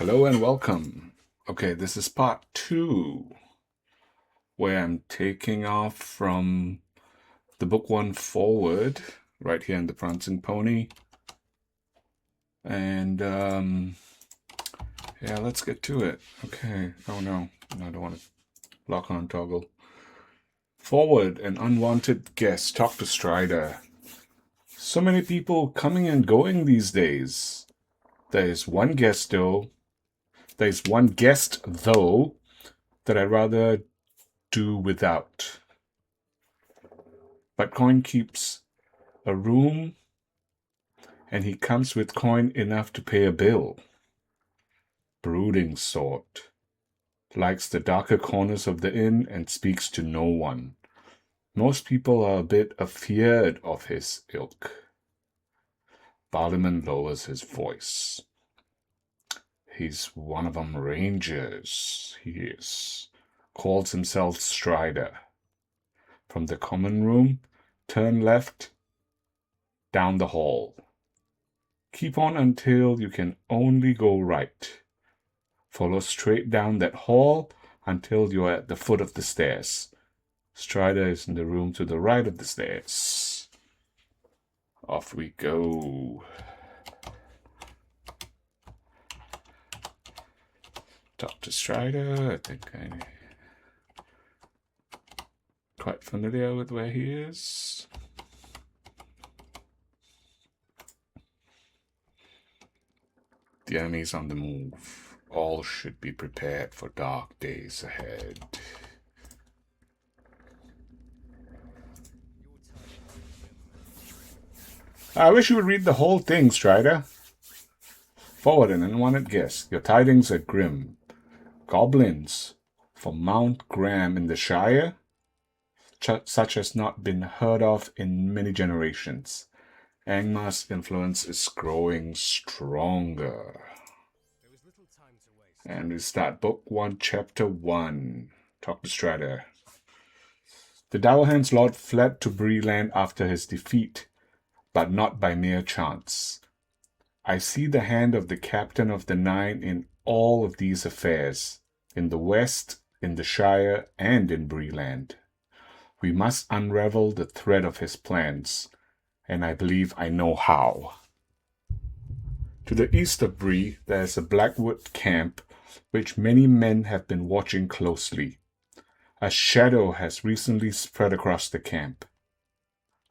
Hello and welcome. Okay, this is part 2, where I'm taking off from the book 1 forward, right here in the Prancing Pony. And, yeah, let's get to it. Okay, oh no, I don't want to lock on toggle. Forward, an unwanted guest. Talk to Strider. So many people coming and going these days. There is one guest, though, that I'd rather do without. But coin keeps a room, and he comes with coin enough to pay a bill. Brooding sort. Likes the darker corners of the inn and speaks to no one. Most people are a bit afeared of his ilk. Barliman lowers his voice. He's one of 'em rangers, he is. Calls himself Strider. From the common room, turn left, down the hall. Keep on until you can only go right. Follow straight down that hall until you're at the foot of the stairs. Strider is in the room to the right of the stairs. Off we go. Talk to Strider. I think I'm quite familiar with where he is. The enemy's on the move. All should be prepared for dark days ahead. I wish you would read the whole thing, Strider. Forward, an unwanted guest. Your tidings are grim. Goblins from Mount Graham in the Shire, such as not been heard of in many generations. Angmar's influence is growing stronger. And we start book 1, chapter 1. Talk to Strider. The Dowerhand's Lord fled to Bree land after his defeat, but not by mere chance. I see the hand of the captain of the Nine in all of these affairs, in the West, in the Shire, and in Bree land. We must unravel the thread of his plans, and I believe I know how. To the east of Bree, there is a Blackwood camp, which many men have been watching closely. A shadow has recently spread across the camp.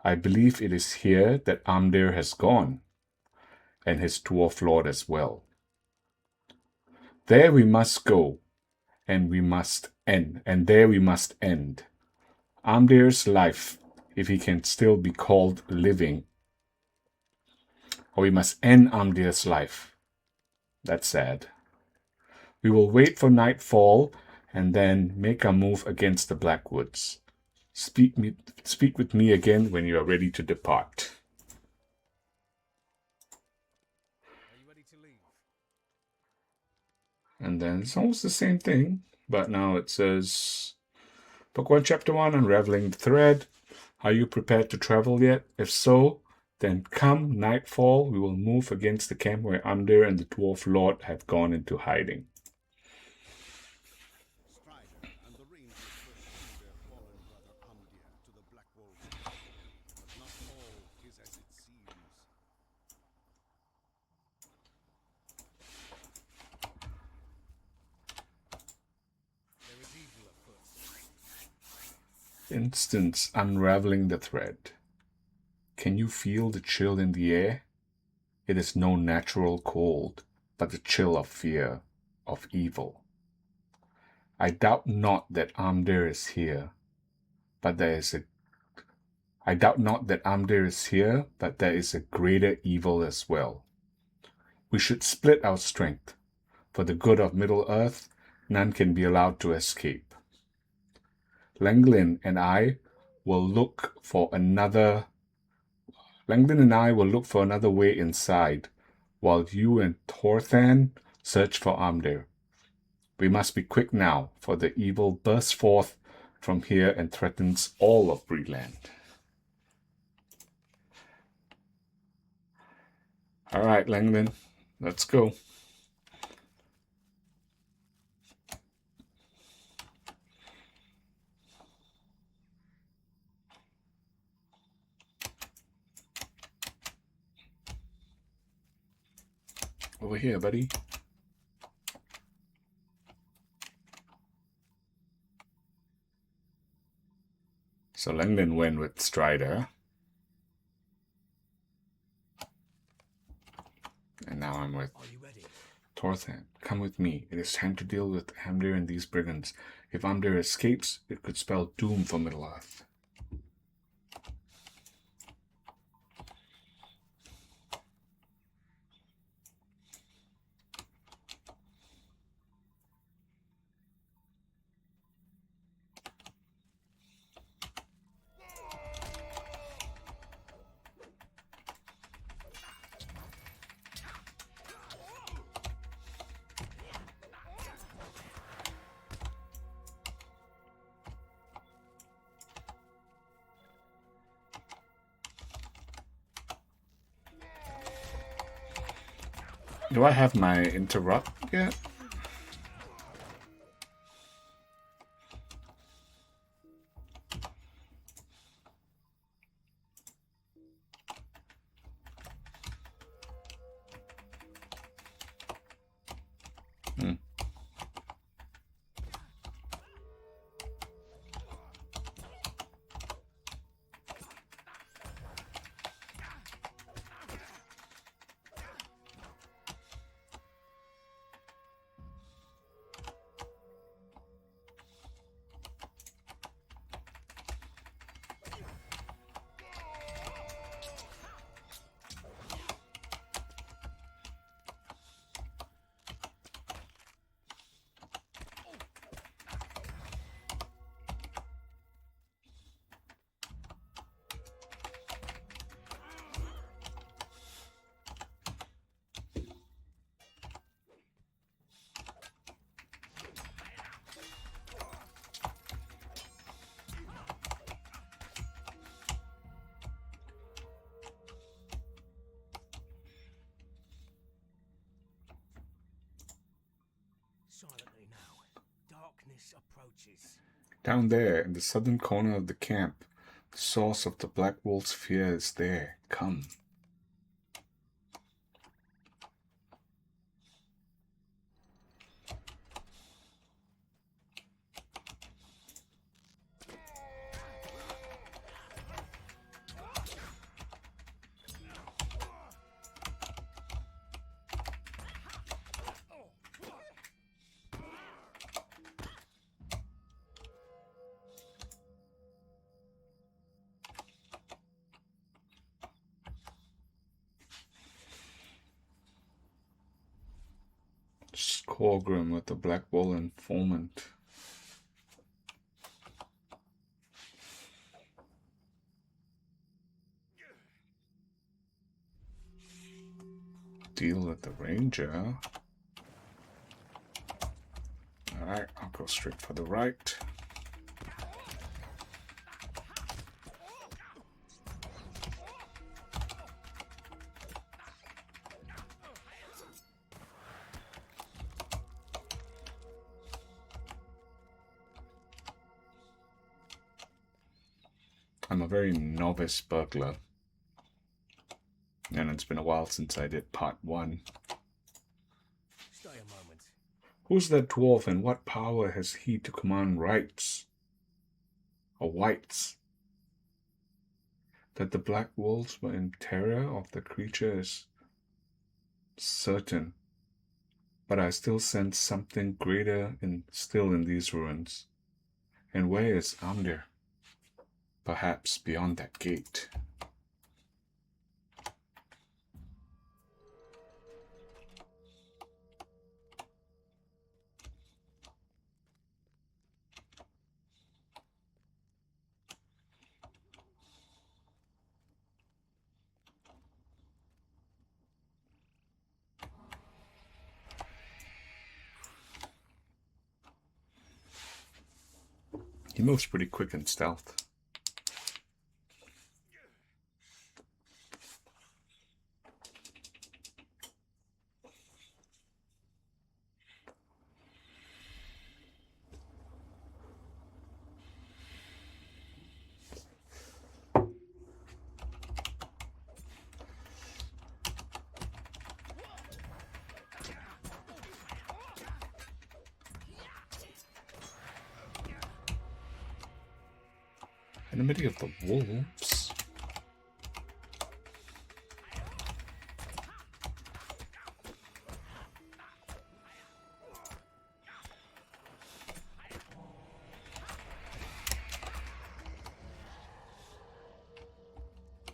I believe it is here that Amdir has gone, and his dwarf lord as well. There we must go, and there we must end. Amdir's life, if he can still be called living. Or we must end Amdir's life. That's sad. We will wait for nightfall and then make our move against the Blackwoods. Speak with me again when you are ready to depart. Are you ready to leave? And then it's almost the same thing, but now it says, Book 1, Chapter 1, Unraveling the Thread. Are you prepared to travel yet? If so, then come nightfall, we will move against the camp where Amdir and the Dwarf Lord have gone into hiding. Strider and the rangers pursued their fallen brother Amdir to the Black Wolves, but not all is as it seems. There is evil afoot. Instance unraveling the thread. Can you feel the chill in the air? It is no natural cold, but the chill of fear, of evil. I doubt not that Amdir is here, but there is a greater evil as well. We should split our strength. For the good of Middle-earth, none can be allowed to escape. Langdon and I will look for another way inside, while you and Thorthan search for Amdir. We must be quick now, for the evil bursts forth from here and threatens all of Breeland. All right, Langdon, let's go. Over here, buddy. So Langdon went with Strider. And now I'm with Torthan. Come with me. It is time to deal with Amdir and these brigands. If Amdir escapes, it could spell doom for Middle-earth. Do I have my interrupt yet? Silently now. Darkness approaches. Down there, in the southern corner of the camp, the source of the Black Wolf's fear is there. Come. Skorgrim with the Black Wolf informant. Deal with the ranger. Alright, I'll go straight for the right. I'm a very novice burglar. And it's been a while since I did part 1. Stay a moment. Who's that dwarf and what power has he to command rights? Or whites? That the Black Wolves were in terror of the creature is certain. But I still sense something greater still in these ruins. And where is Amdir? Perhaps beyond that gate. He moves pretty quick in stealth. Enemy of the wolves.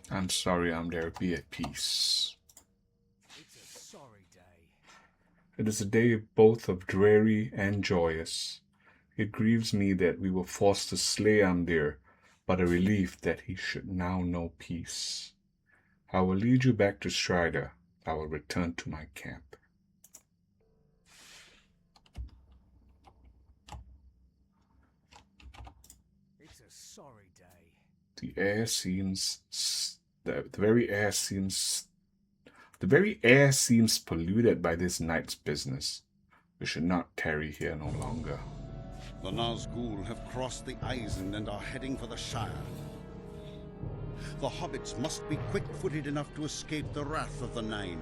I'm sorry, I'm there. Be at peace. It's a sorry day. It is a day both of dreary and joyous. It grieves me that we were forced to slay Amdir, but a relief that he should now know peace. I will lead you back to Strider. I will return to my camp. It's a sorry day. The very air seems polluted by this night's business. We should not tarry here no longer. The Nazgul have crossed the Eisen and are heading for the Shire. The hobbits must be quick-footed enough to escape the wrath of the Nine.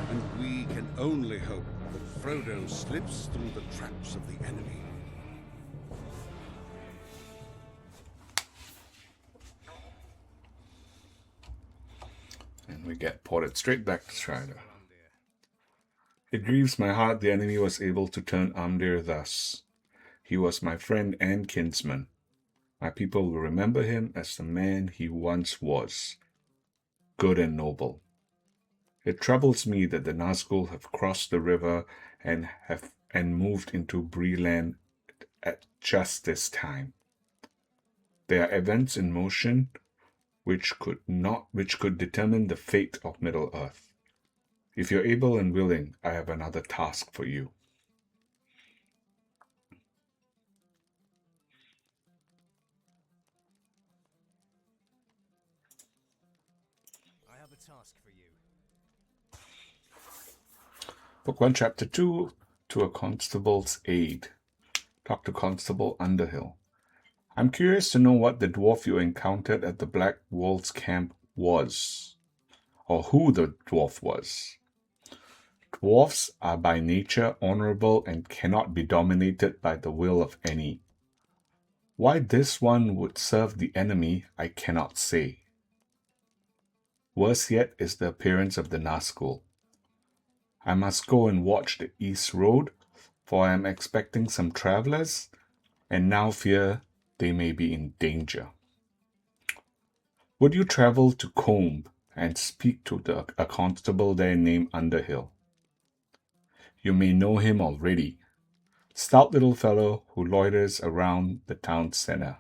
And we can only hope that Frodo slips through the traps of the enemy. And we get ported straight back to Strider. It grieves my heart the enemy was able to turn Amdir thus. He was my friend and kinsman. My people will remember him as the man he once was, good and noble. It troubles me that the Nazgul have crossed the river and moved into Bree land at just this time. There are events in motion which could determine the fate of Middle-earth. If you're able and willing, I have another task for you. I have a task for you. Book 1, Chapter 2, To a Constable's Aid. Talk to Constable Underhill. I'm curious to know what the dwarf you encountered at the Black Wolves camp was, or who the dwarf was. Dwarfs are by nature honorable and cannot be dominated by the will of any. Why this one would serve the enemy, I cannot say. Worse yet is the appearance of the Nazgul. I must go and watch the east road, for I am expecting some travelers, and now fear they may be in danger. Would you travel to Combe and speak to a constable there named Underhill? You may know him already. Stout little fellow who loiters around the town center.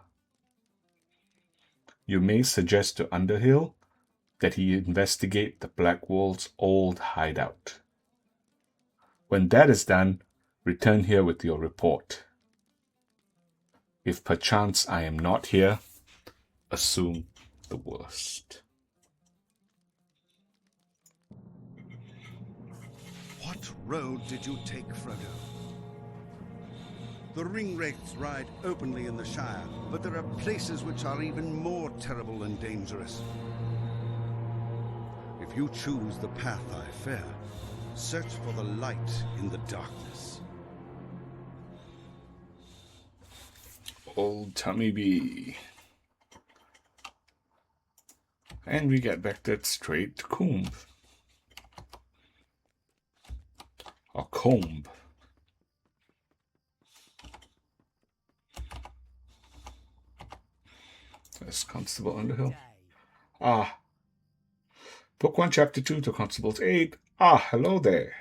You may suggest to Underhill that he investigate the Black Wolves' old hideout. When that is done, return here with your report. If perchance I am not here, assume the worst. What road did you take, Frodo? The ringwraiths ride openly in the Shire, but there are places which are even more terrible and dangerous. If you choose the path I fear, search for the light in the darkness. Old Tummy Bee. And we get back that straight to Combe. Or Combe. That's Constable Underhill. Ah. Book 1, Chapter 2, To Constable's Aid. Ah, hello there.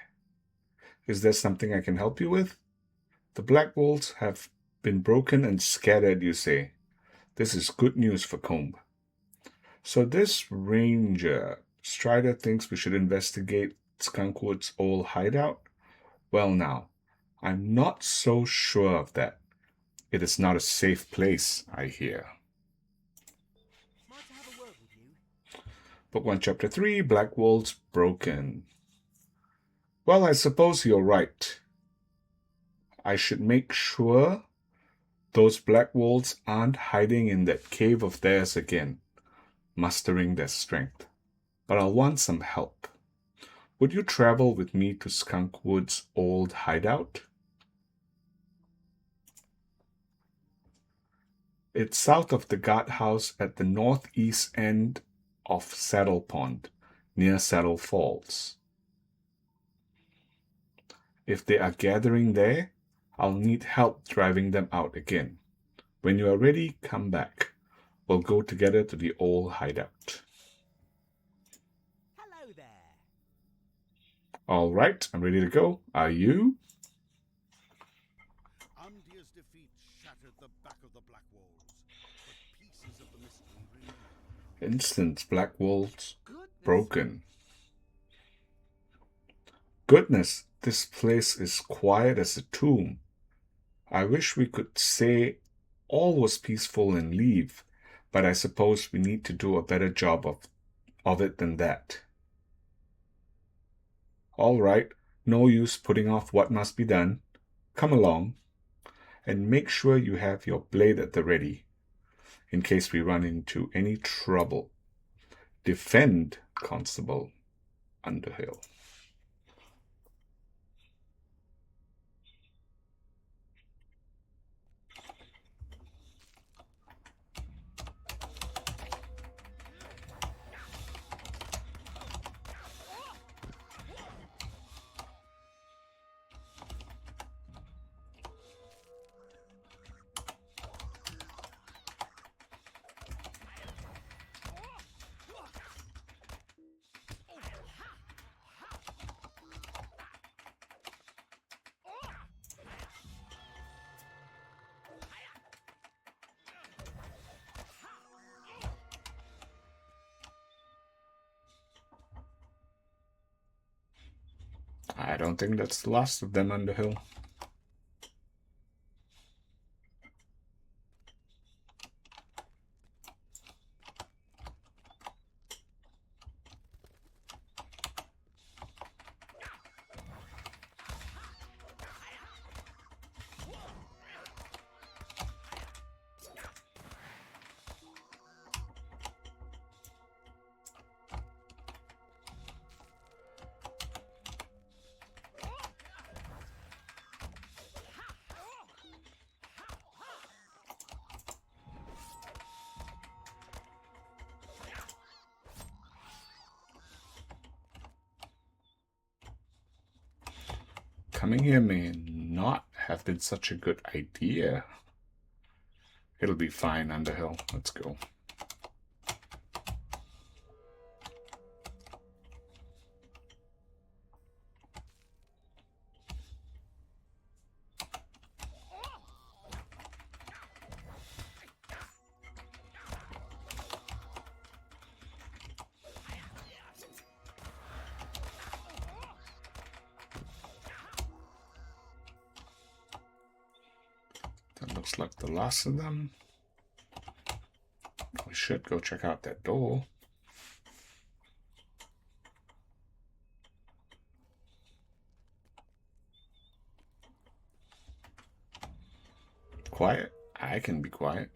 Is there something I can help you with? The Black Wolves have been broken and scattered, you say. This is good news for Combe. So this ranger, Strider, thinks we should investigate Skunkwood's old hideout? Well now, I'm not so sure of that. It is not a safe place, I hear. Might I have a word with you? Book 1, Chapter 3, Black Wolves Broken. Well, I suppose you're right. I should make sure those Black Wolves aren't hiding in that cave of theirs again, mustering their strength. But I'll want some help. Would you travel with me to Skunkwood's old hideout? It's south of the guardhouse at the northeast end of Saddle Pond, near Saddle Falls. If they are gathering there, I'll need help driving them out again. When you are ready, come back. We'll go together to the old hideout. Hello there. All right, I'm ready to go. Are you? Umdir's defeat shattered the back of the Black Walls, but pieces of the mystery remain. Instance, Black Walls Goodness. broken. Goodness, this place is quiet as a tomb. I wish we could say all was peaceful and leave, but I suppose we need to do a better job of it than that. All right, no use putting off what must be done. Come along, and make sure you have your blade at the ready, in case we run into any trouble. Defend, Constable Underhill. I don't think that's the last of them, Underhill. Coming here may not have been such a good idea. It'll be fine, Underhill. Let's go. That looks like the last of them. We should go check out that door. Quiet? I can be quiet.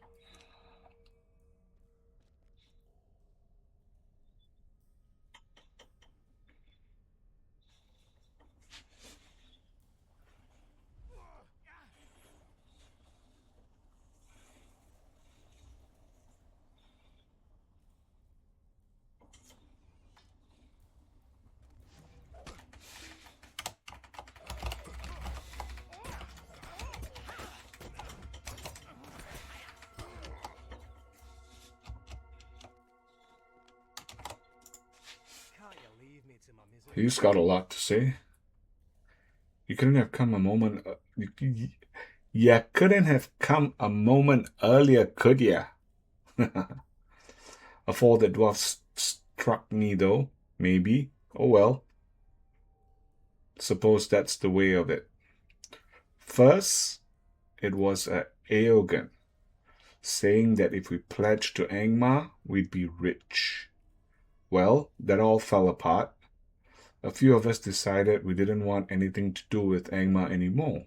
Can't you leave me to my misery? He's got a lot to say. You couldn't have come a moment. You couldn't have come a moment earlier, could ya? A fall the dwarf struck me, though. Maybe. Oh well. Suppose that's the way of it. First, it was a Aogan, saying that if we pledged to Angmar, we'd be rich. Well, that all fell apart. A few of us decided we didn't want anything to do with Angmar anymore.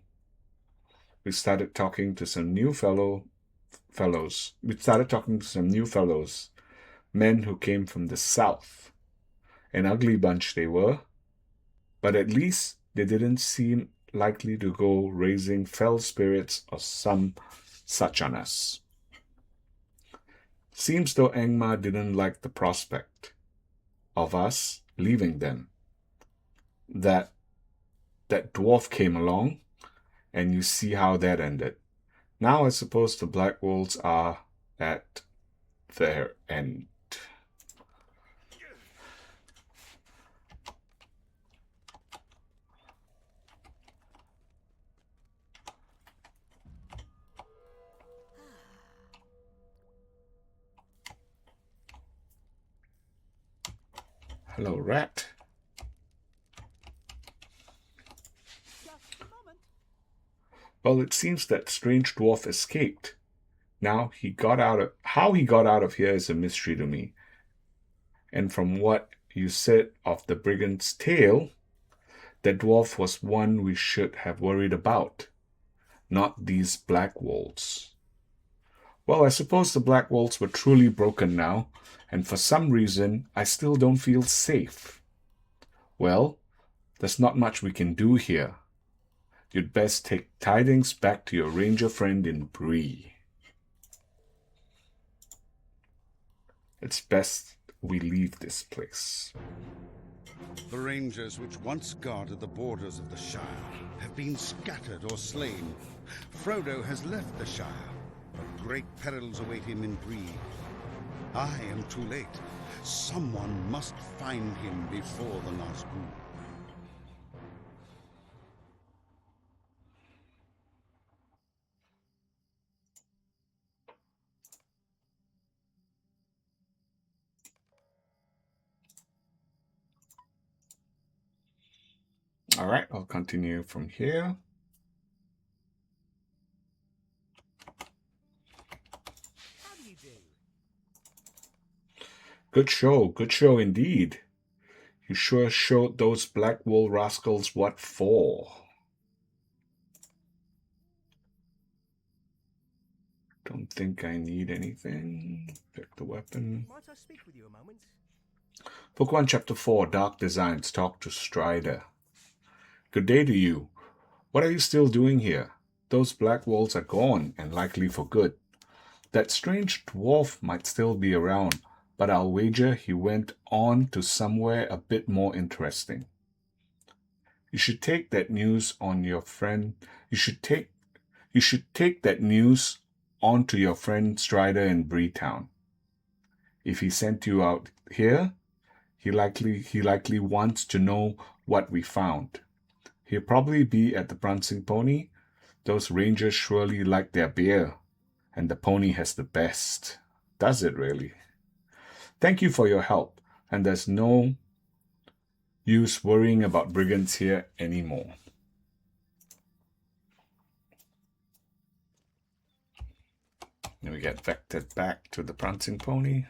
We started talking to some new fellows. Men who came from the south. An ugly bunch they were, but at least they didn't seem likely to go raising fell spirits or some such on us. Seems though Angmar didn't like the prospect of us leaving them. That dwarf came along, and you see how that ended. Now I suppose the Black Wolves are at their end. Hello, rat. Just a moment. Well, it seems that strange dwarf escaped. Now how he got out of here is a mystery to me. And from what you said of the brigand's tale, the dwarf was one we should have worried about, not these black wolves. Well, I suppose the black wolves were truly broken now, and for some reason I still don't feel safe. Well, there's not much we can do here. You'd best take tidings back to your ranger friend in Bree. It's best we leave this place. The rangers which once guarded the borders of the Shire have been scattered or slain. Frodo has left the Shire, but great perils await him in Bree. I am too late. Someone must find him before the Nazgûl. All right, I'll continue from here. How do you do? Good show indeed. You sure showed those black wool rascals what for. Don't think I need anything. Pick the weapon. Might I speak with you a moment? Book 1, Chapter 4, Dark Designs. Talk to Strider. Good day to you. What are you still doing here? Those black wolves are gone, and likely for good. That strange dwarf might still be around, but I'll wager he went on to somewhere a bit more interesting. You should take that news on your friend. You should take that news on to your friend Strider in Breetown. If he sent you out here, he likely wants to know what we found. He'll probably be at the Prancing Pony. Those rangers surely like their beer, and the pony has the best. Does it really? Thank you for your help, and there's no use worrying about brigands here anymore. And we get vectored back to the Prancing Pony.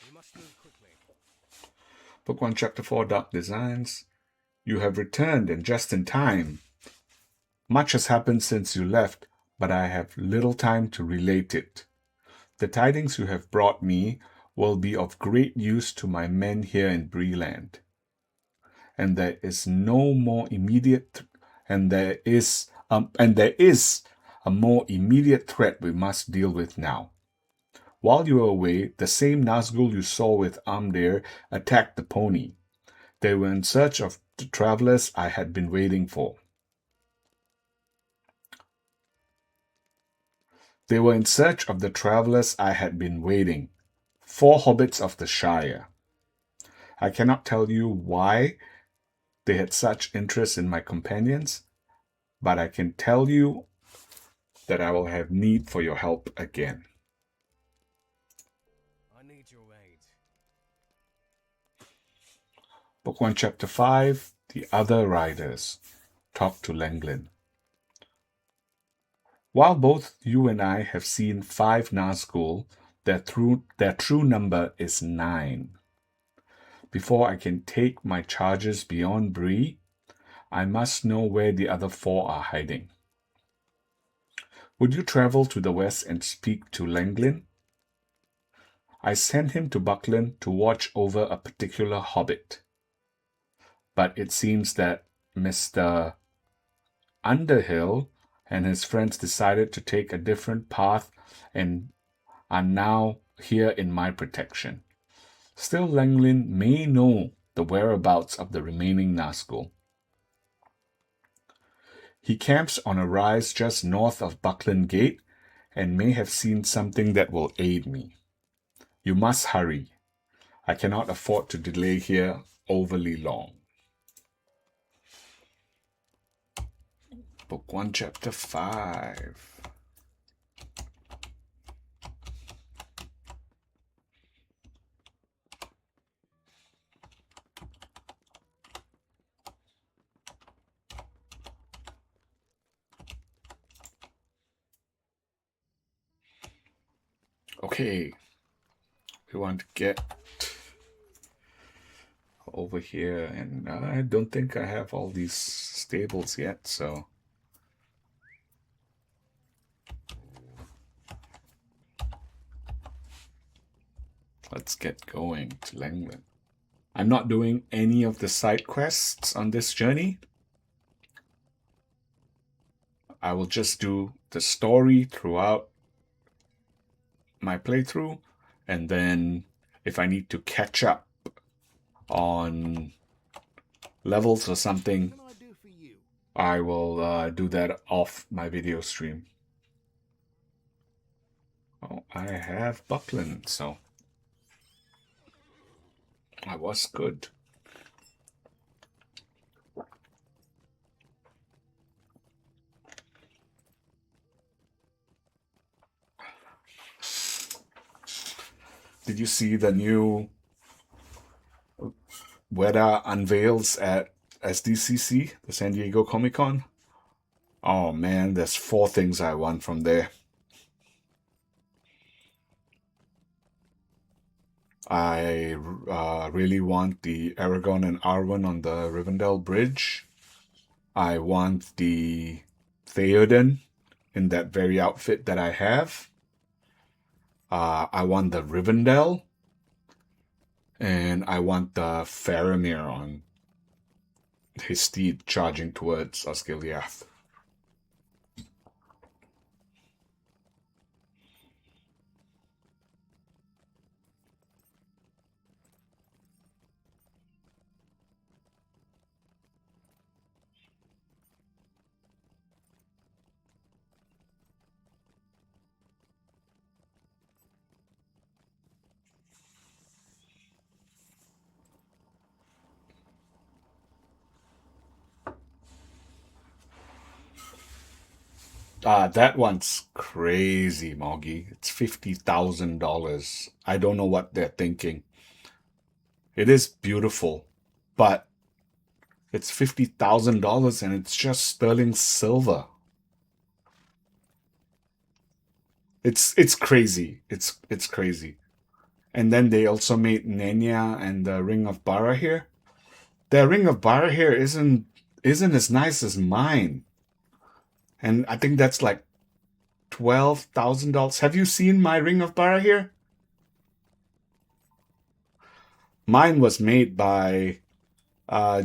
We must move quickly. Book 1, Chapter 4, Dark Designs. You have returned, and just in time. Much has happened since you left, but I have little time to relate it. The tidings you have brought me will be of great use to my men here in Breeland. And there is a more immediate threat we must deal with now. While you were away, the same Nazgûl you saw with Amdir attacked the pony. They were in search of the travelers I had been waiting for. They were in search of the travelers I had been waiting. 4 hobbits of the Shire. I cannot tell you why they had such interest in my companions, but I can tell you that I will have need for your help again. I need your aid. Book 1, Chapter 5, The Other Riders. Talk to Lenglin. While both you and I have seen 5 Nazgûl, their true number is 9. Before I can take my charges beyond Bree, I must know where the other 4 are hiding. Would you travel to the west and speak to Lenglin? I sent him to Buckland to watch over a particular hobbit. But it seems that Mr. Underhill and his friends decided to take a different path and are now here in my protection. Still, Lenglin may know the whereabouts of the remaining Nazgul. He camps on a rise just north of Buckland Gate and may have seen something that will aid me. You must hurry. I cannot afford to delay here overly long. Book 1, Chapter 5. Okay, we want to get over here, and I don't think I have all these stables yet, so let's get going to Lenglin. I'm not doing any of the side quests on this journey. I will just do the story throughout my playthrough, and then if I need to catch up on levels or something, What can I do for you? I will do that off my video stream. Oh, I have Buckland, so I was good. Did you see the new Weta unveils at SDCC, the San Diego Comic-Con? Oh man, there's 4 things I want from there. I really want the Aragorn and Arwen on the Rivendell Bridge. I want the Theoden in that very outfit that I have. I want the Rivendell. And I want the Faramir on his steed charging towards Osgiliath. That one's crazy, Moggy. It's $50,000. I don't know what they're thinking. It is beautiful, but it's $50,000 and it's just sterling silver. It's crazy. It's crazy. And then they also made Nenya and the Ring of Barahir. The Ring of Barahir isn't as nice as mine. And I think that's like $12,000. Have you seen my Ring of Barahir? Mine was made by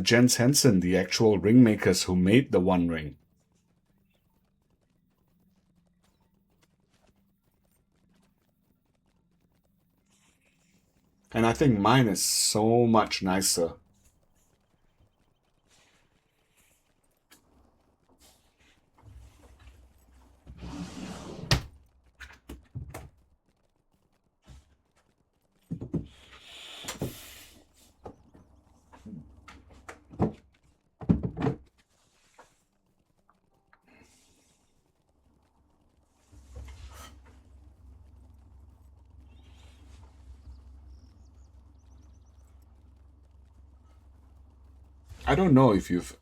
Jens Henson, the actual ring makers who made the One Ring. And I think mine is so much nicer. I don't know if you've...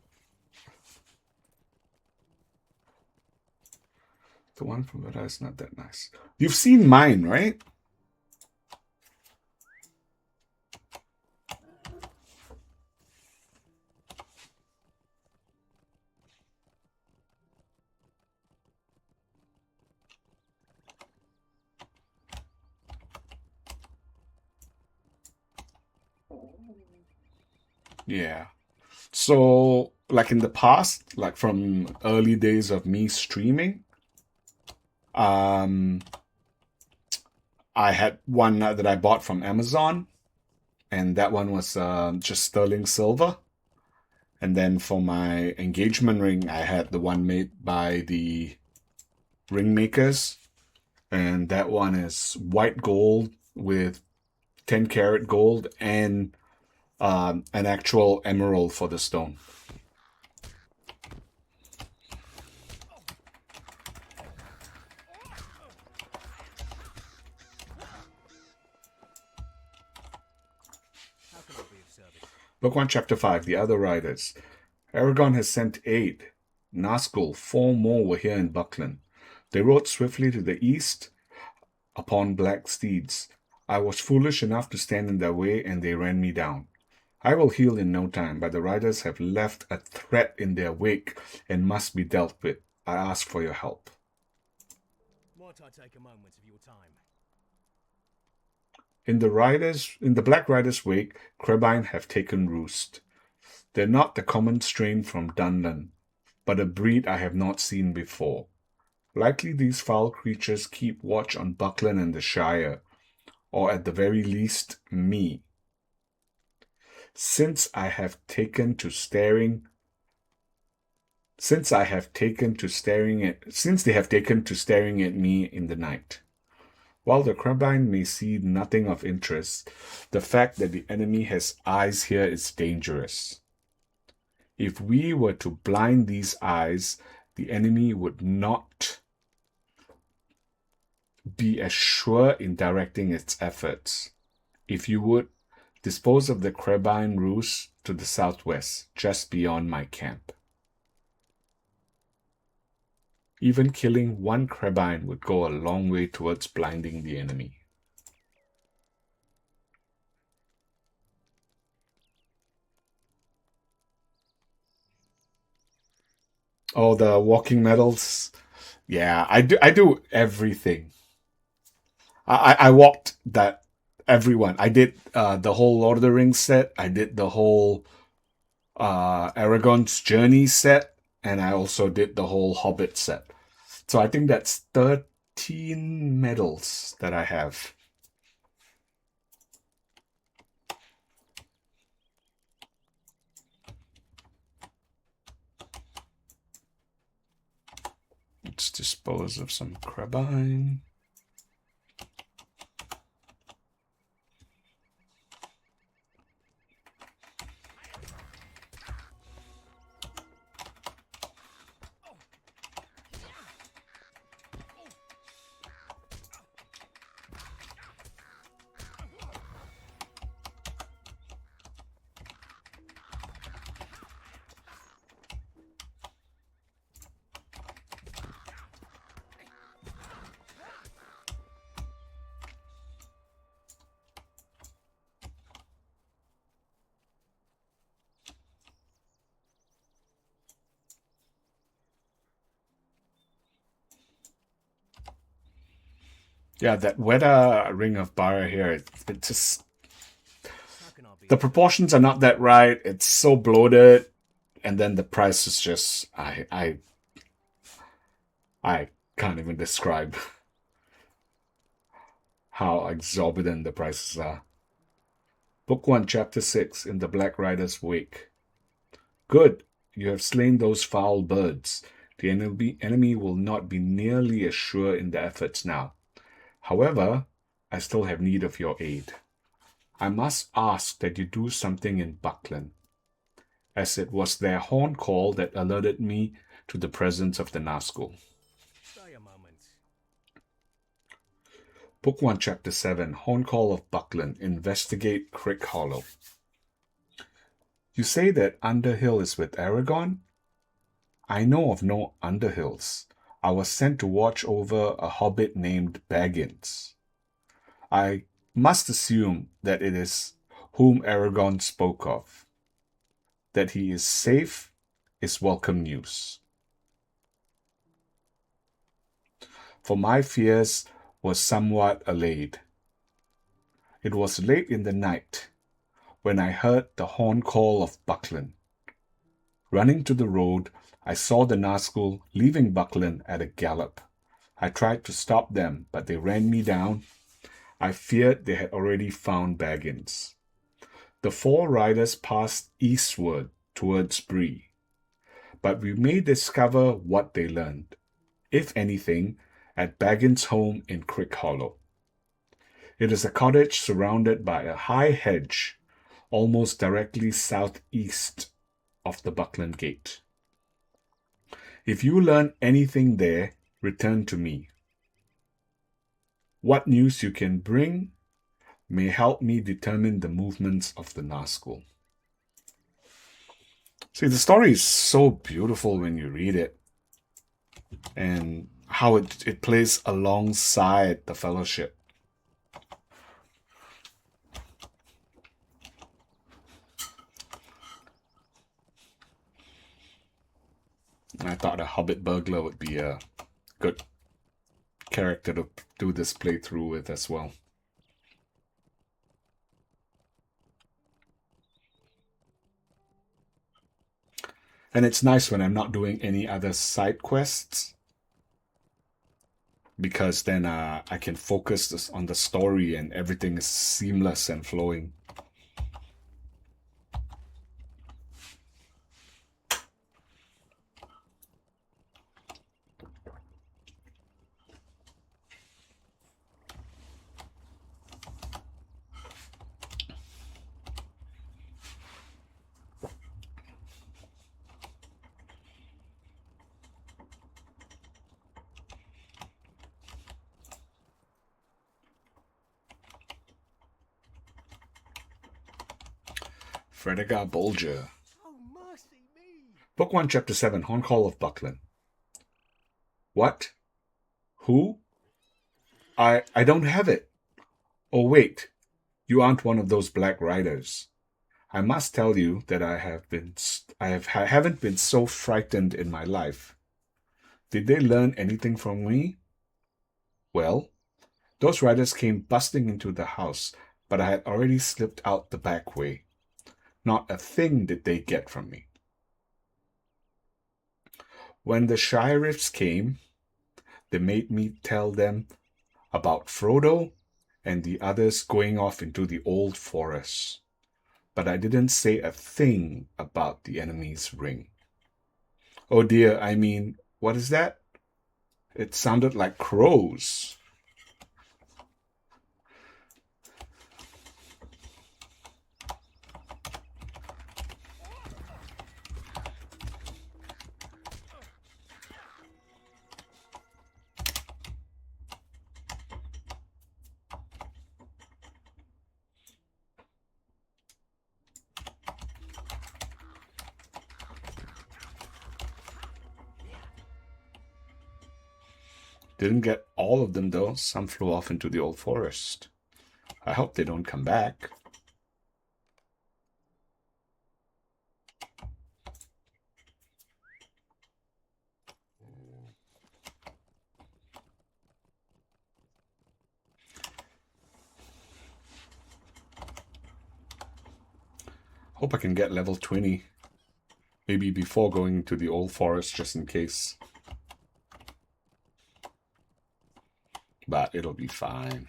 The one from Veda is not that nice. You've seen mine, right? Yeah. So, like in the past, like from early days of me streaming, I had one that I bought from Amazon, and that one was just sterling silver. And then for my engagement ring, I had the one made by the ring makers, and that one is white gold with 10 karat gold and an actual emerald for the stone. How can I be of service? Book 1, Chapter 5, The Other Riders. Aragon has sent aid. Nazgul, 4 more were here in Buckland. They rode swiftly to the east upon black steeds. I was foolish enough to stand in their way, and they ran me down. I will heal in no time, but the riders have left a threat in their wake and must be dealt with. I ask for your help. Might I take a moment of your time? In the Black Riders' wake, Crabine have taken roost. They're not the common strain from Dunland, but a breed I have not seen before. Likely these foul creatures keep watch on Buckland and the Shire, or at the very least, me. Since they have taken to staring at me in the night. While the Crabine may see nothing of interest, the fact that the enemy has eyes here is dangerous. If we were to blind these eyes, the enemy would not be as sure in directing its efforts. If you would, dispose of the Crabine roost to the southwest, just beyond my camp. Even killing one Crabine would go a long way towards blinding the enemy. Oh, the walking medals. Yeah, I do everything. I walked that everyone. I did the whole Lord of the Rings set. I did the whole Aragorn's Journey set, and I also did the whole Hobbit set. So I think that's 13 medals that I have. Let's dispose of some Crabine. Yeah, that Weta Ring of Bara here, it just... How can I be? The proportions are not that right. It's so bloated. And then the price is just... I can't even describe how exorbitant the prices are. Book 1, Chapter 6, In the Black Rider's Wake. Good, you have slain those foul birds. The enemy will not be nearly as sure in their efforts now. However, I still have need of your aid. I must ask that you do something in Buckland, as it was their horn call that alerted me to the presence of the Nazgul. Stay a moment. Book 1, Chapter 7, Horn Call of Buckland, Investigate Crick Hollow. You say that Underhill is with Aragon? I know of no Underhills. I was sent to watch over a hobbit named Baggins. I must assume that it is whom Aragon spoke of. That he is safe is welcome news. For my fears was somewhat allayed. It was late in the night. when I heard the horn call of Buckland. Running to the road, I saw the Nazgul leaving Buckland at a gallop. I tried to stop them, but they ran me down. I feared they had already found Baggins. The 4 riders passed eastward towards Bree, but we may discover what they learned, if anything, at Baggins' home in Crick Hollow. It is a cottage surrounded by a high hedge, almost directly southeast of the Buckland Gate. If you learn anything there, return to me. What news you can bring may help me determine the movements of the Nazgul. See, the story is so beautiful when you read it, and how it plays alongside the Fellowship. I thought a Hobbit burglar would be a good character to do this playthrough with as well. And it's nice when I'm not doing any other side quests, because then I can focus on the story and everything is seamless and flowing. Fredegar Bolger. Oh, mercy me! Book 1, Chapter 7, Horn Call of Buckland. What? Who? I don't have it. Oh, wait. You aren't one of those Black Riders. I must tell you that I haven't been so frightened in my life. Did they learn anything from me? Well, those riders came busting into the house, but I had already slipped out the back way. Not a thing did they get from me. When the sheriffs came, they made me tell them about Frodo and the others going off into the old forest. But I didn't say a thing about the enemy's ring. Oh dear, I mean, what is that? It sounded like crows. Didn't get all of them though. Some flew off into the old forest. I hope they don't come back. Hope I can get level 20. Maybe before going to the old forest, just in case. But it'll be fine.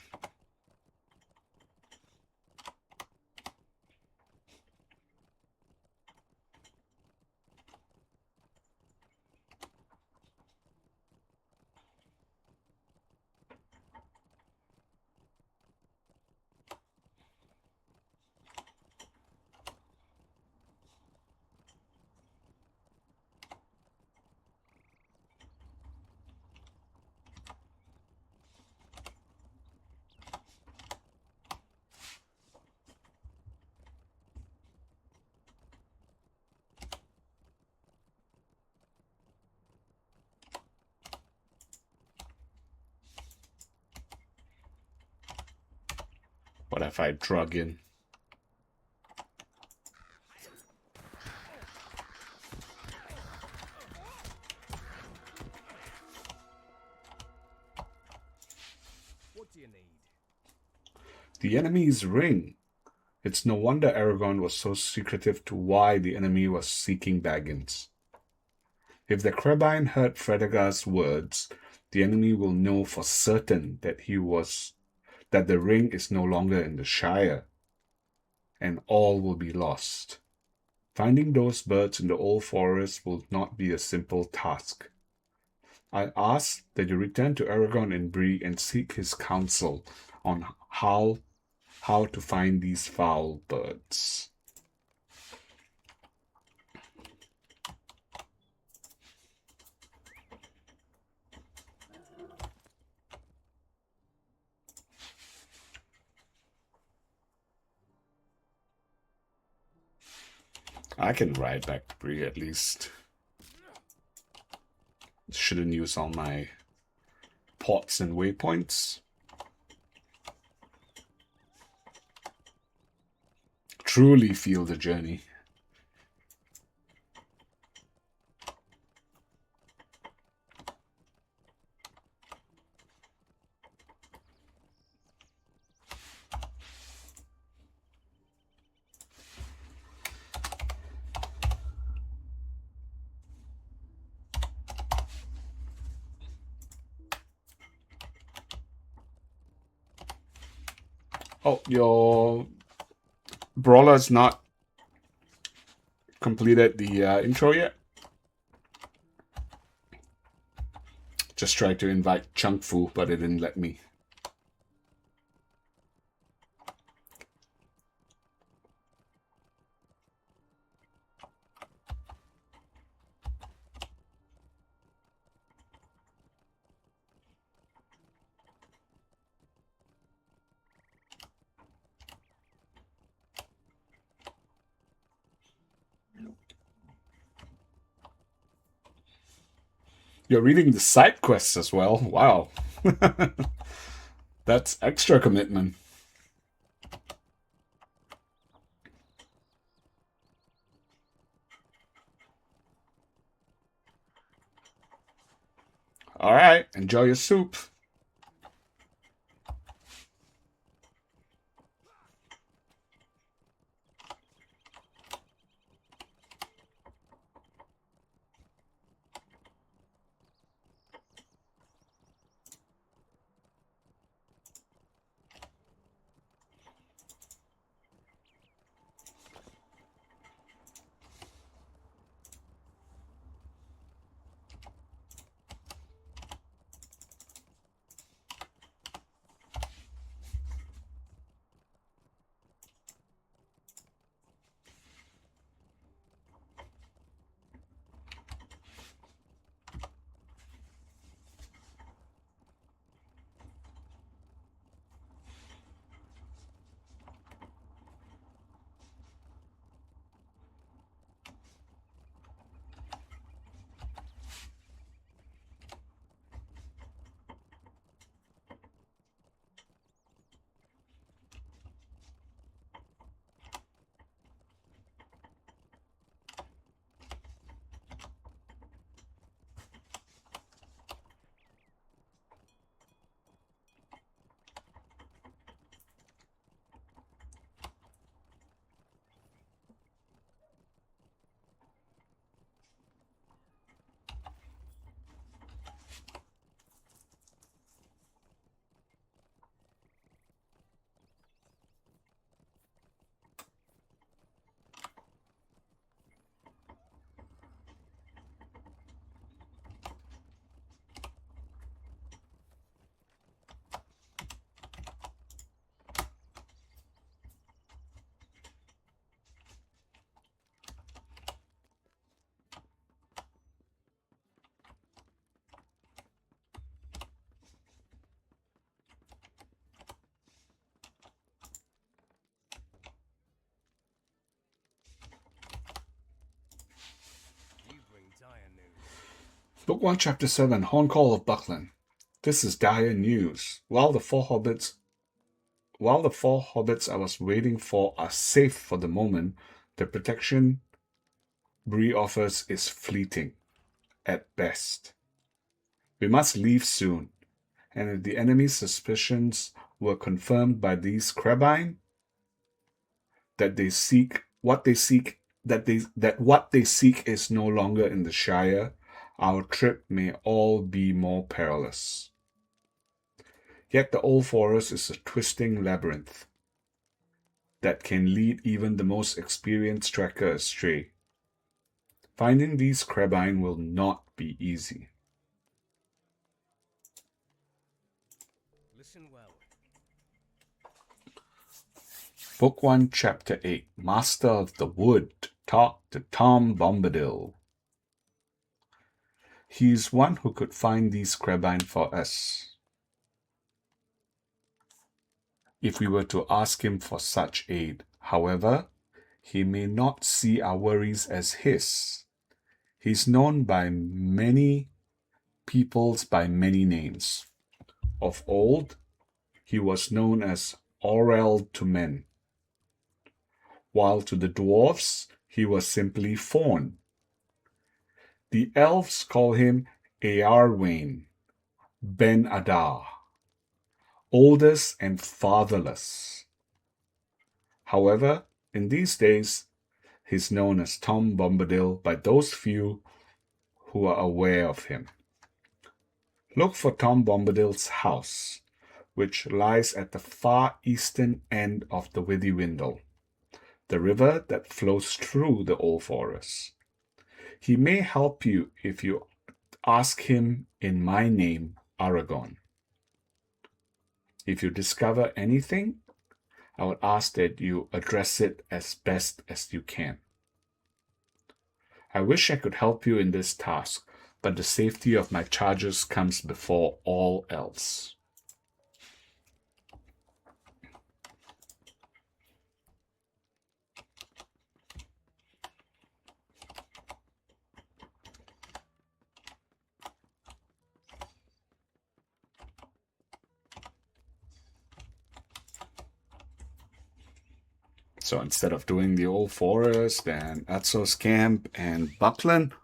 What if I drug in? What do you need? The enemy's ring. It's no wonder Aragorn was so secretive to why the enemy was seeking Baggins. If the Crabine heard Fredegar's words, the enemy will know for certain that the ring is no longer in the Shire, and all will be lost. Finding those birds in the old forest will not be a simple task. I ask that you return to Aragorn and Bree and seek his counsel on how to find these foul birds. I can ride back to Bree at least. Shouldn't use all my ports and waypoints. Truly feel the journey. Oh, your brawler's not completed the intro yet? Just tried to invite Chunk Fu, but it didn't let me. You're reading the side quests as well. Wow. That's extra commitment. All right, enjoy your soup. Book 1, Chapter 7, Horn Call of Buckland. This is dire news. While the four hobbits I was waiting for are safe for the moment, the protection Bree offers is fleeting, at best. We must leave soon, and if the enemy's suspicions were confirmed by these Crabine, that they seek what they seek that what they seek is no longer in the Shire, our trip may all be more perilous. Yet the old forest is a twisting labyrinth that can lead even the most experienced trekker astray. Finding these crabine will not be easy. Listen well. Book 1, Chapter 8, Master of the Wood, Talk to Tom Bombadil. He is one who could find these crabine for us. If we were to ask him for such aid, however, he may not see our worries as his. He is known by many peoples by many names. Of old, he was known as Orel to men, while to the dwarfs he was simply Fawn. The elves call him Earwain, Ben Adar, oldest and fatherless. However, in these days, he is known as Tom Bombadil by those few who are aware of him. Look for Tom Bombadil's house, which lies at the far eastern end of the Withywindle, the river that flows through the old forest. He may help you if you ask him in my name, Aragorn. If you discover anything, I would ask that you address it as best as you can. I wish I could help you in this task, but the safety of my charges comes before all else. So instead of doing the old forest and Atzo's camp and Buckland,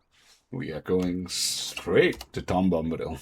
we are going straight to Tom Bombadil.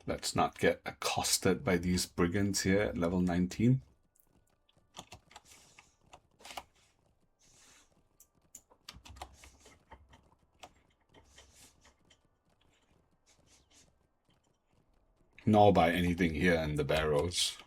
Let's not get accosted by these brigands here at level 19. Nor by anything here in the barrows.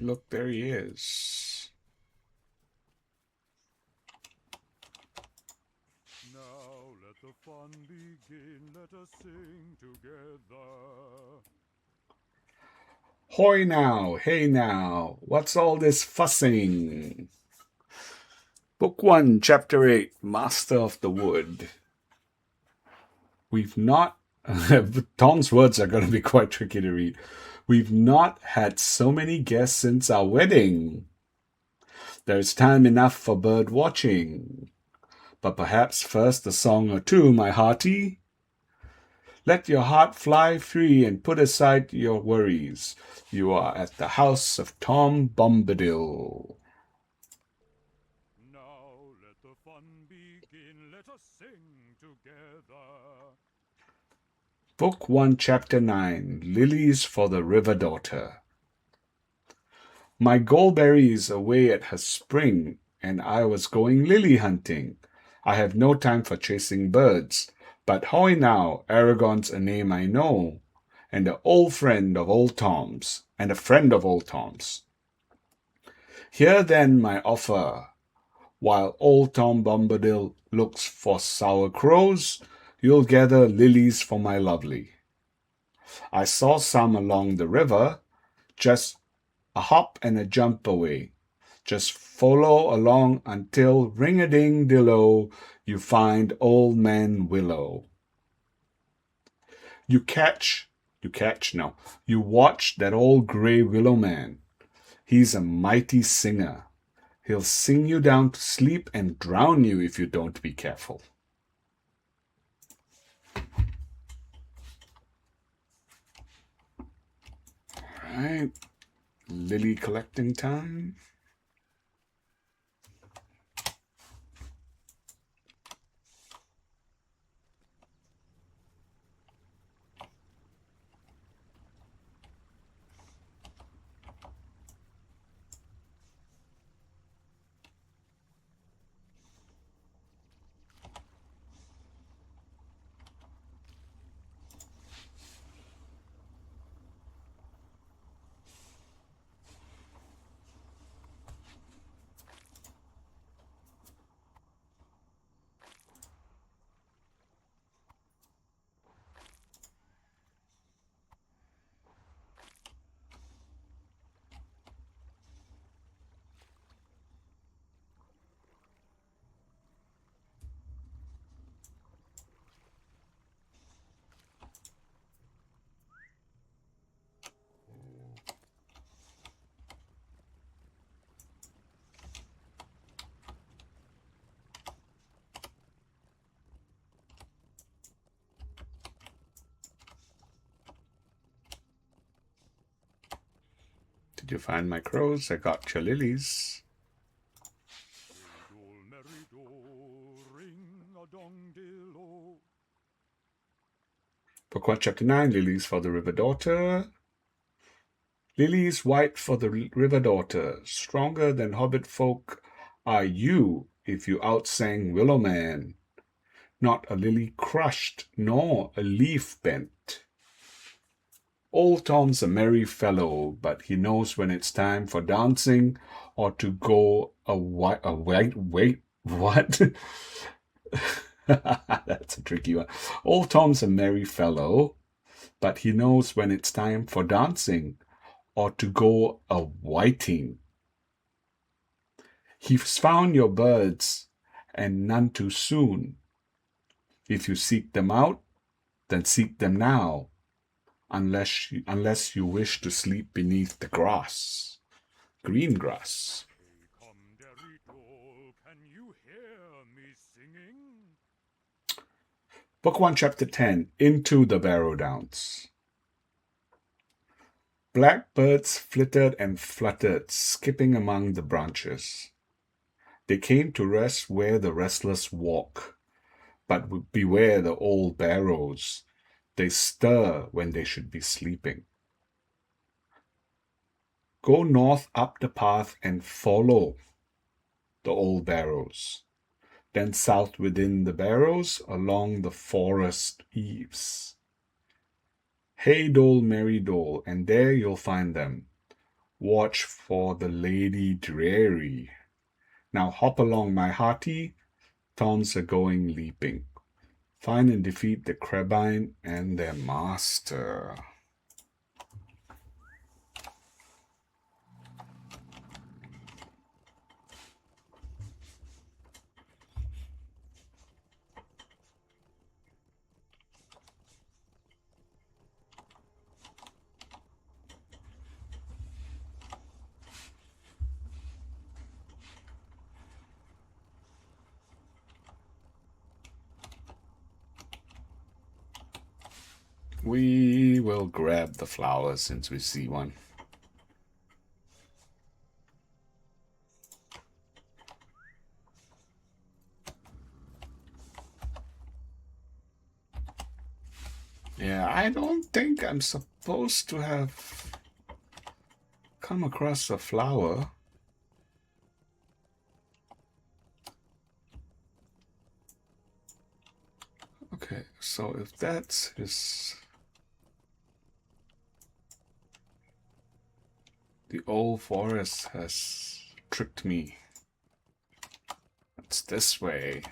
Look, there he is. let the fun begin, let us sing together. Hoy now, hey now, what's all this fussing? Book 1, Chapter 8, Master of the Wood. We've not, Tom's words are going to be quite tricky to read. We've not had so many guests since our wedding. There's time enough for bird watching. But perhaps first a song or two, my hearty. Let your heart fly free and put aside your worries. You are at the house of Tom Bombadil. Now let the fun begin, let us sing together. Book 1, Chapter 9, Lilies for the River Daughter. My goldberry's away at her spring, and I was going lily hunting. I have no time for chasing birds, but hoy now, Aragon's a name I know, and an old friend of old Tom's, and a friend of old Tom's. Hear then my offer. While old Tom Bombadil looks for sour crows, you'll gather lilies for my lovely. I saw some along the river, just a hop and a jump away. Just follow along until ring-a-ding-dillo, you find old man Willow. You watch that old grey willow man. He's a mighty singer. He'll sing you down to sleep and drown you if you don't be careful. All right, lily collecting time. Did you find my crows? I got your lilies. Book 1, Chapter 9, Lilies for the River Daughter. Lilies white for the river daughter, stronger than hobbit folk are you if you outsang Willow Man. Not a lily crushed, nor a leaf bent. Old Tom's a merry fellow, but he knows when it's time for dancing or to go what? That's a tricky one. Old Tom's a merry fellow, but he knows when it's time for dancing or to go a-whiting. He's found your birds, and none too soon. If you seek them out, then seek them now, unless you wish to sleep beneath the grass, green grass. Can you hear me singing? Book 1, Chapter 10, Into the Barrow Downs. Blackbirds flitted and fluttered, skipping among the branches. They came to rest where the restless walk, but beware the old barrows. They stir when they should be sleeping. Go north up the path and follow the old barrows, then south within the barrows along the forest eaves. Hey dole, merry dole, and there you'll find them. Watch for the Lady Dreary. Now hop along, my hearty, Tom's a-going leaping. Find and defeat the Crabine and their master. We will grab the flowers since we see one. Yeah, I don't think I'm supposed to have come across a flower. Okay, so if that's his... The old forest has tricked me. It's this way.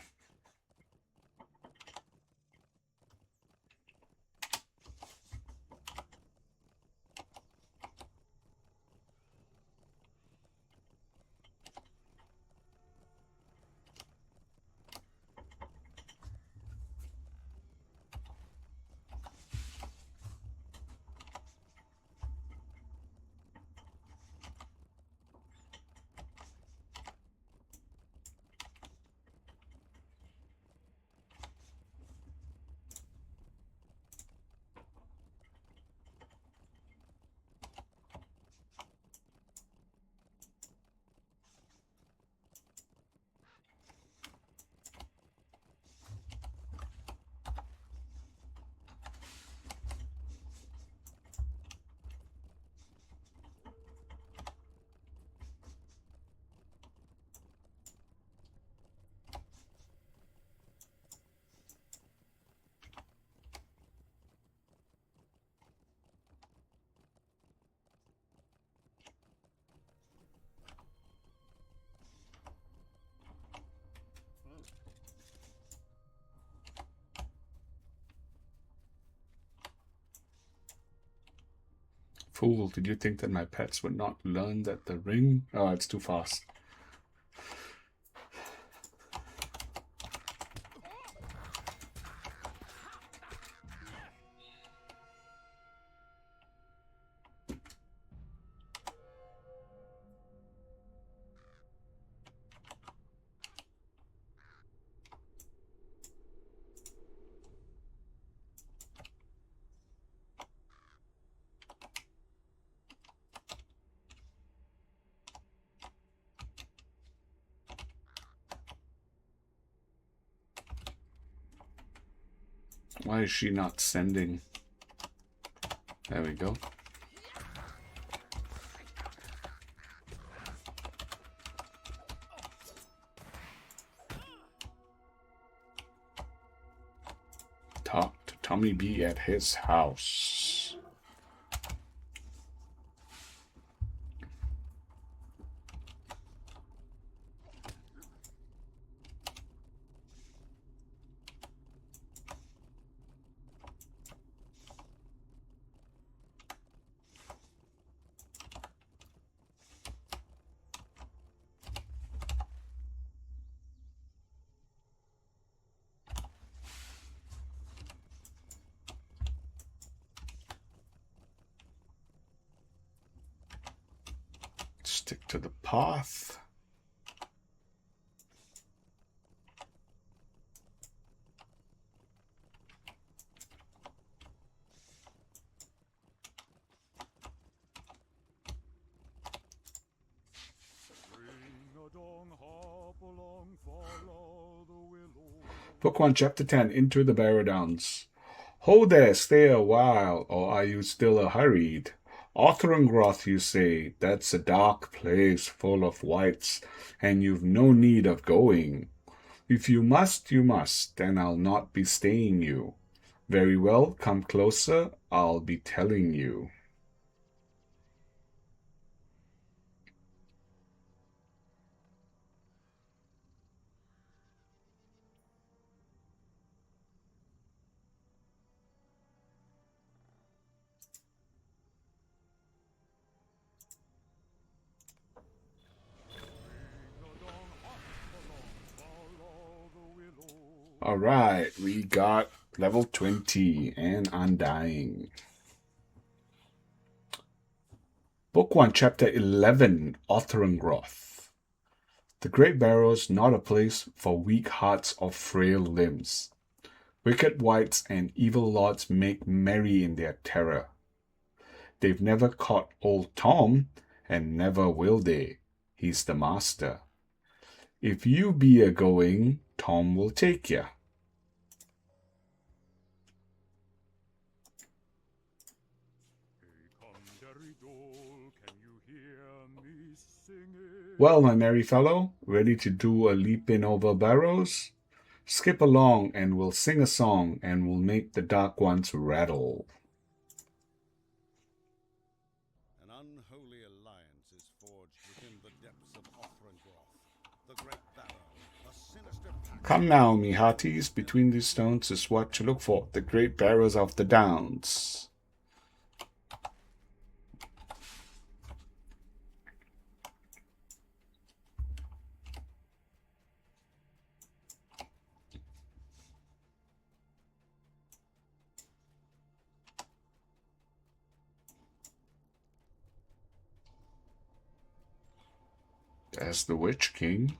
Fool, did you think that my pets would not learn that the ring... Oh, it's too fast. Why is she not sending? There we go. Talk to Tommy B at his house. Stick to the path. Book 1, Chapter 10, Into the Barrow Downs. Ho there, stay a while, or are you still a-hurried? Othrangroth, you say, that's a dark place full of wights, and you've no need of going. If you must, you must, and I'll not be staying you. Very well, come closer, I'll be telling you. Alright, we got level 20 and Undying. Book 1, Chapter 11, Othrangroth. The Great Barrow's not a place for weak hearts or frail limbs. Wicked wights and evil lords make merry in their terror. They've never caught old Tom, and never will they. He's the master. If you be a-going, Tom will take ya. Well, my merry fellow, ready to do a leap in over barrows? Skip along and we'll sing a song and we'll make the dark ones rattle. An unholy alliance is forged within the depths of Othrangroth. The Great Barrow, a sinister pact. Come now, me hearties, between these stones is what to look for, the Great Barrows of the Downs. As the Witch King.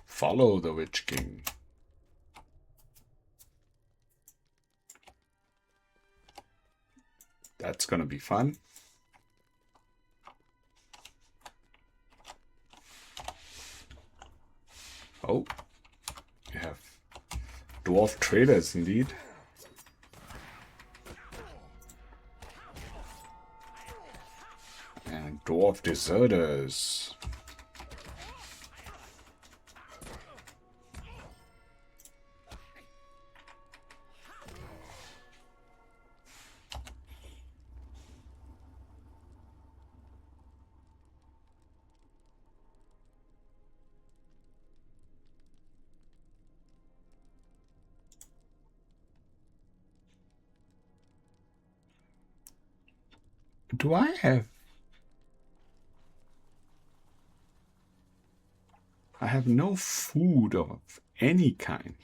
Follow the Witch King. That's gonna be fun. Oh, we have dwarf traders indeed. And dwarf deserters. Do I have... I have no food of any kind.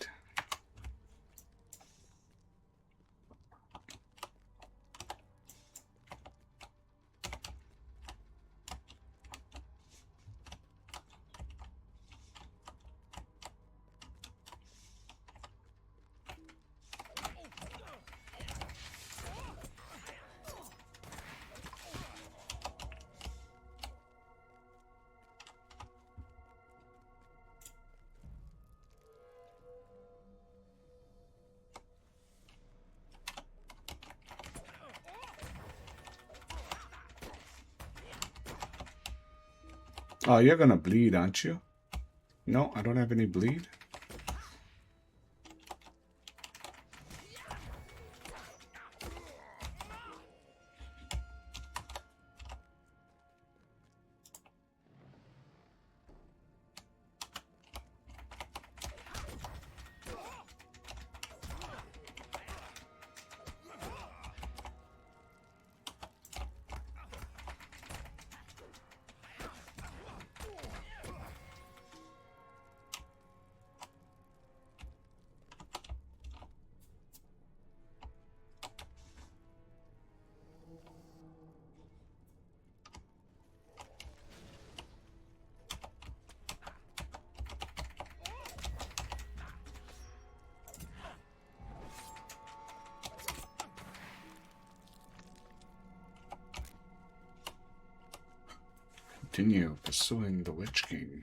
Oh, you're gonna bleed, aren't you? No, I don't have any bleed. Continue pursuing the Witch King.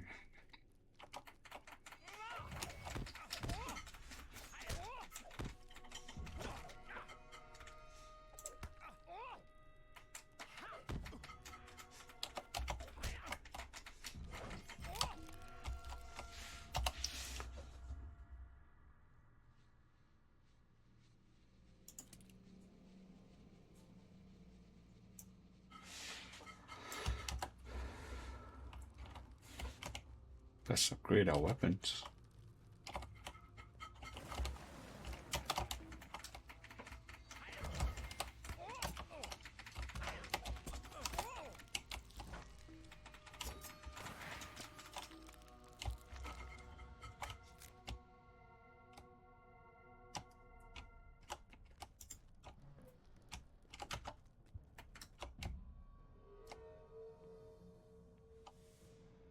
Let's upgrade our weapons.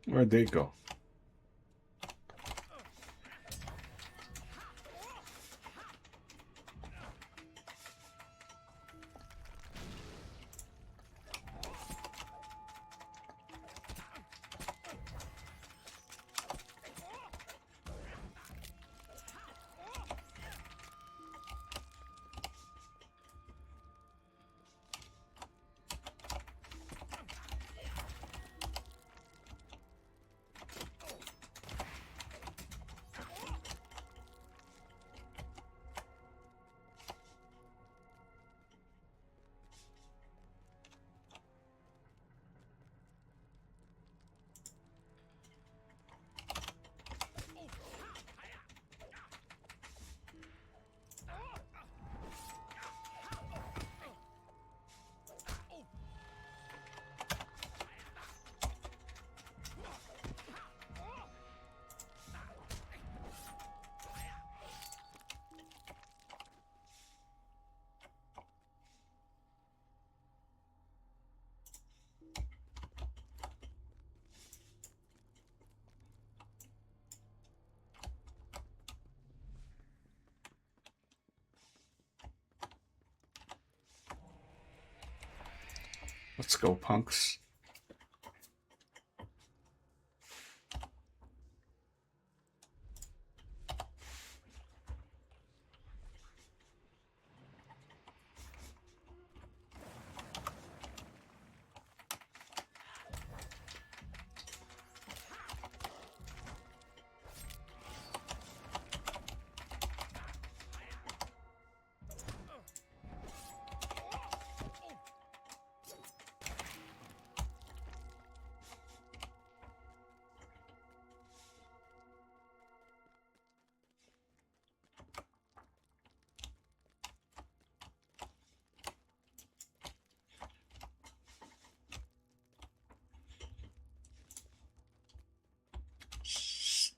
Where'd they go? Let's go, punks.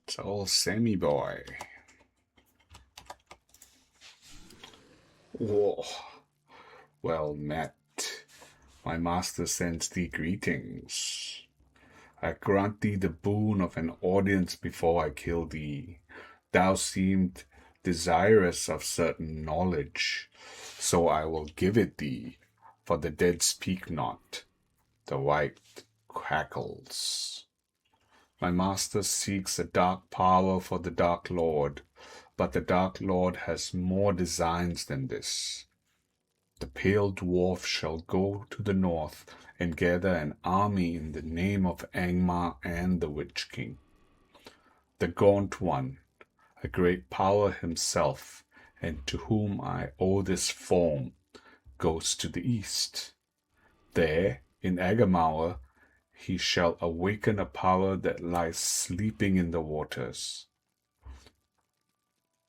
It's all Sammy boy. Whoa. Well met. My master sends thee greetings. I grant thee the boon of an audience before I kill thee. Thou seemed desirous of certain knowledge, so I will give it thee, for the dead speak not. The white crackles. My master seeks a dark power for the Dark Lord, but the Dark Lord has more designs than this. The pale dwarf shall go to the north and gather an army in the name of Angmar and the Witch King. The gaunt one, a great power himself, and to whom I owe this form, goes to the east. There, in Agamauer, he shall awaken a power that lies sleeping in the waters.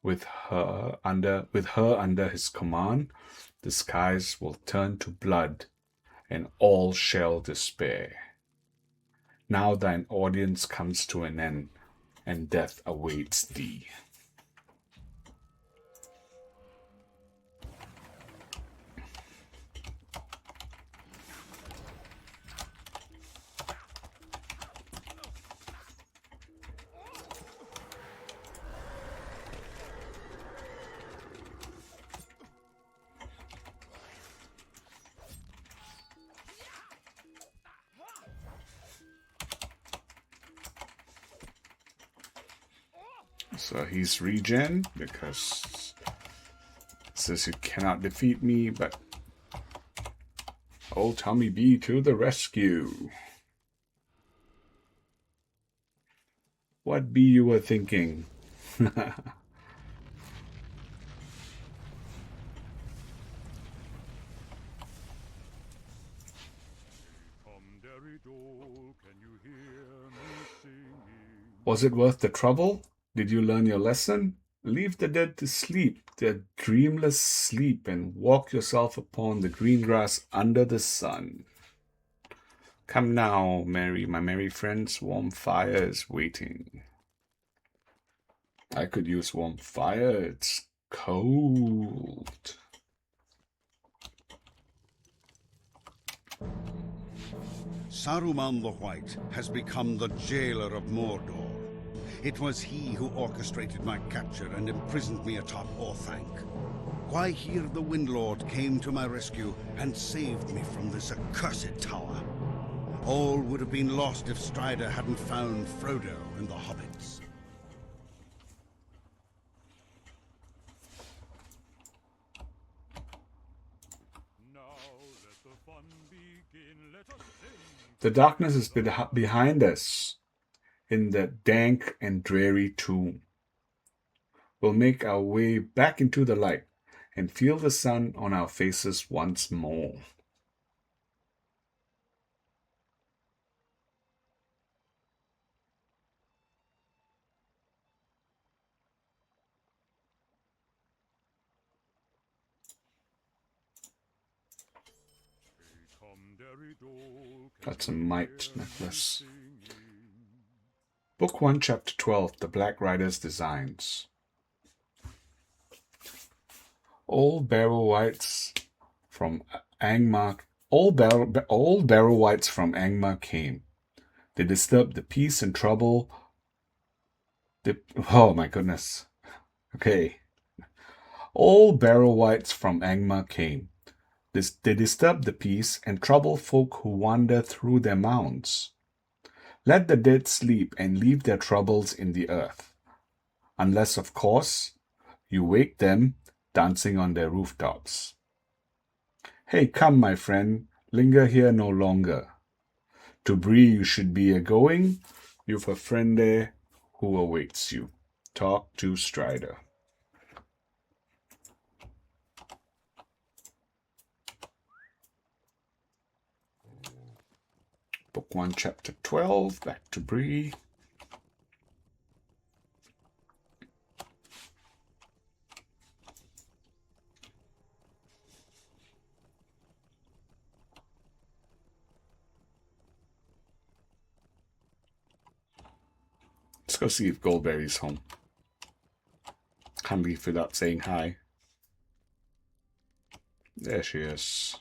With her under his command, the skies will turn to blood, and all shall despair. Now thine audience comes to an end, and death awaits thee. So he's regen because it says you cannot defeat me, but old Tommy B to the rescue. What be you were thinking? Was it worth the trouble? Did you learn your lesson? Leave the dead to sleep, their dreamless sleep, and walk yourself upon the green grass under the sun. Come now, my merry friends, warm fire is waiting. I could use warm fire, it's cold. Saruman the White has become the jailer of Mordor. It was he who orchestrated my capture and imprisoned me atop Orthanc. Gwaihir the Windlord came to my rescue and saved me from this accursed tower. All would have been lost if Strider hadn't found Frodo and the hobbits. Now let the fun begin. Let us sing. The darkness is behind us in that dank and dreary tomb. We'll make our way back into the light and feel the sun on our faces once more. That's a mite necklace. Book 1, Chapter 12, The Black Rider's Designs. Old Barrow Whites from Angmar came. They disturbed the peace and trouble. Oh my goodness. Okay. Old Barrow Whites from Angmar came. They disturb the peace and trouble folk who wander through their mounds. Let the dead sleep and leave their troubles in the earth. Unless, of course, you wake them dancing on their rooftops. Hey, come, my friend, linger here no longer. To Bree you should be a-going. You've a friend there who awaits you. Talk to Strider. Book 1, Chapter 12, back to Bree. Let's go see if Goldberry's home. Can't leave without saying hi. There she is.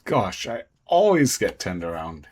Gosh, I always get turned around.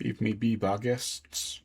Leave me be, bar guests.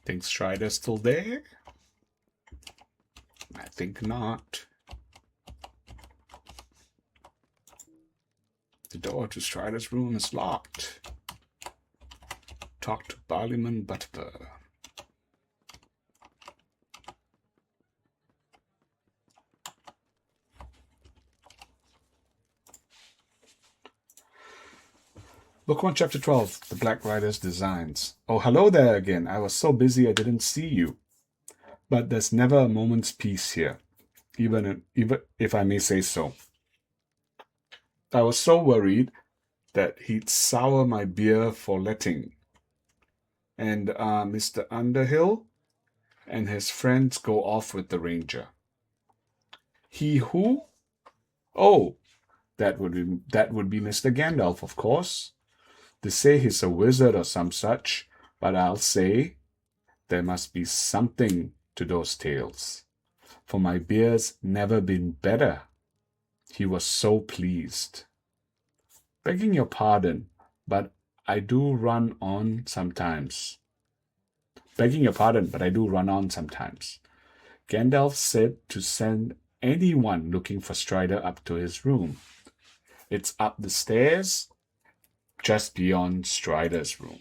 Think Strider's still there? I think not. The door to Strider's room is locked. Talk to Barliman Butterbeer. Book 1, Chapter 12, The Black Rider's Designs. Oh, hello there again. I was so busy I didn't see you. But there's never a moment's peace here, even if I may say so. I was so worried that he'd sour my beer for letting. And Mr. Underhill and his friends go off with the ranger. He who? Oh, that would be Mr. Gandalf, of course. They say he's a wizard or some such, but I'll say there must be something to those tales, for my beer's never been better. He was so pleased. Begging your pardon, but I do run on sometimes. Gandalf said to send anyone looking for Strider up to his room. It's up the stairs, just beyond Strider's room.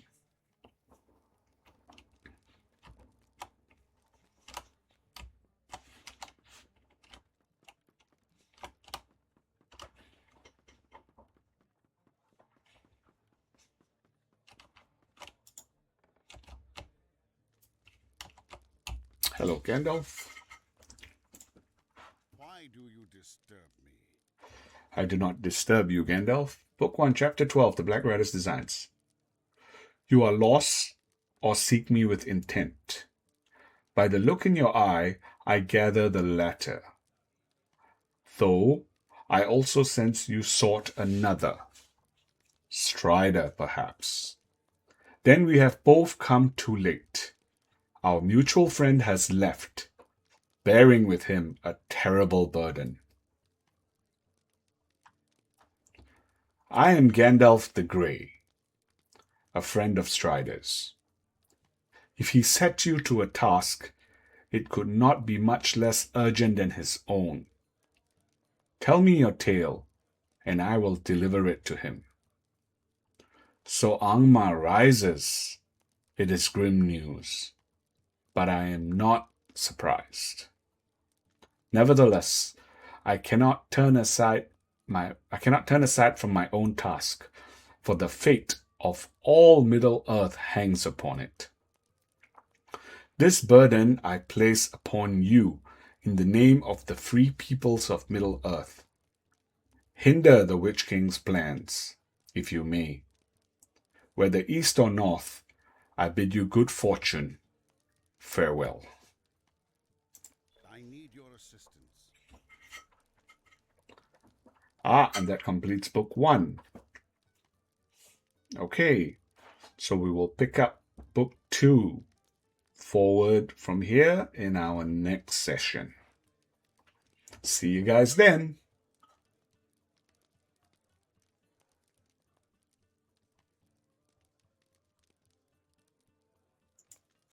Hello, Gandalf. Why do you disturb me? I do not disturb you, Gandalf. Book 1, Chapter 12, The Black Rider's Designs. You are lost or seek me with intent. By the look in your eye, I gather the latter. Though I also sense you sought another. Strider, perhaps. Then we have both come too late. Our mutual friend has left, bearing with him a terrible burden. I am Gandalf the Grey, a friend of Strider's. If he set you to a task, it could not be much less urgent than his own. Tell me your tale, and I will deliver it to him. So Angmar rises. It is grim news, but I am not surprised. Nevertheless, I cannot turn aside from my own task, for the fate of all Middle-earth hangs upon it. This burden I place upon you in the name of the free peoples of Middle-earth. Hinder the Witch King's plans, if you may. Whether east or north, I bid you good fortune. Farewell. I need your assistance. And that completes book 1. Okay, so we will pick up book 2 forward from here in our next session. See you guys then.